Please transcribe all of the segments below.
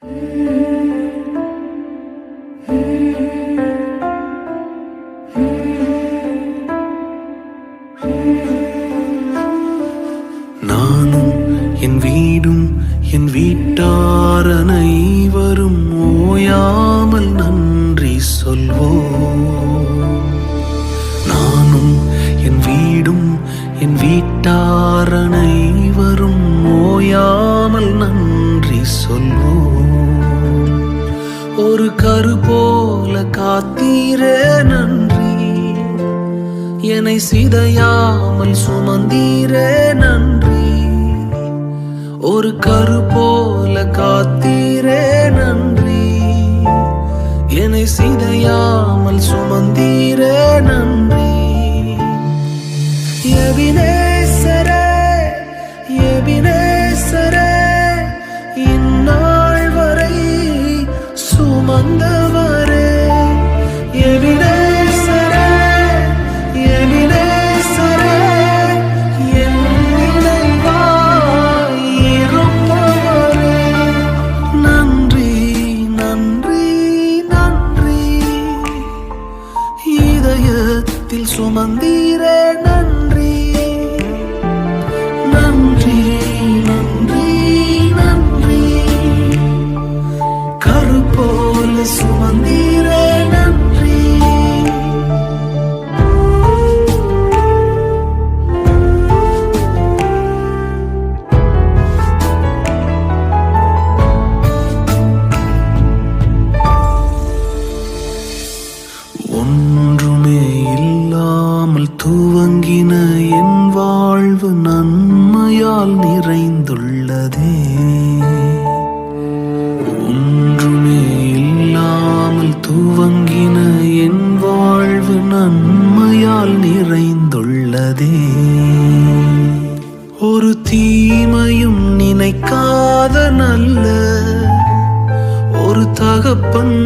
நானும் என் வீடும் என் வீட்டார் அனைவரும் ஓயாமல் நன்றி சொல்வோம். நானும் என் வீடும் என் வீட்டார் அனைவரும் ஓயாமல் நன்றி சொல்வோம். ஒரு கரு போல காத்தீரே நன்றி, என்னை சிதையாமல் சுமந்தீரே நன்றி. ஒரு கரு போல காத்தீரே நன்றி, என்னை சிதையாமல் சுமந்தீரே நன்றி. எபினேசரே எபினேசரே, இந்நாள் வரை சுமந்தவரே. எபினேசரே எபினேசரே, என் நினைவாய் இருப்பவரே. நன்றி நன்றி நன்றி, இதயத்தில் சுமந்தீரே நன்றி. நன்றி நன்றி நன்றி, கரு போல சுமந்தீரே நன்றி. ஒன்றுமே இல்லாமல் துவங்கின என் வாழ்வு நன்மையால் நிறைந்துள்ளதே. ஒன்றுமே இல்லாமல் துவங்கின என் வாழ்வு நன்மையால் நிறைந்துள்ளதே. ஒரு தீமையும் நினைக்காத நல்ல ஒரு தகப்பன்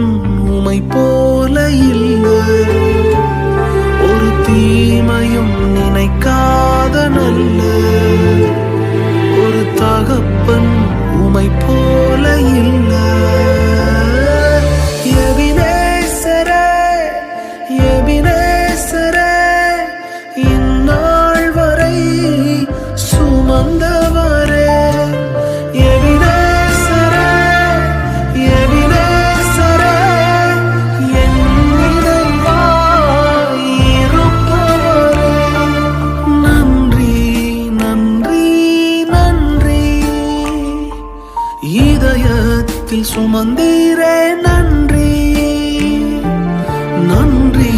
உமை போல இல்லை. ஒரு தீமையும் நினைக்காத நல்ல ஒரு தகப்பன் உமை போல இல்லை. எபினேசரே எபினேசரே, இந்நாள் வரை சுமந்தவரே. எபினேசரே எபினேசரே, என் நினைவாய் இருப்பவரே. நன்றி நன்றி நன்றி, இதயத்தில் சுமந்தீரே நன்றி. நன்றி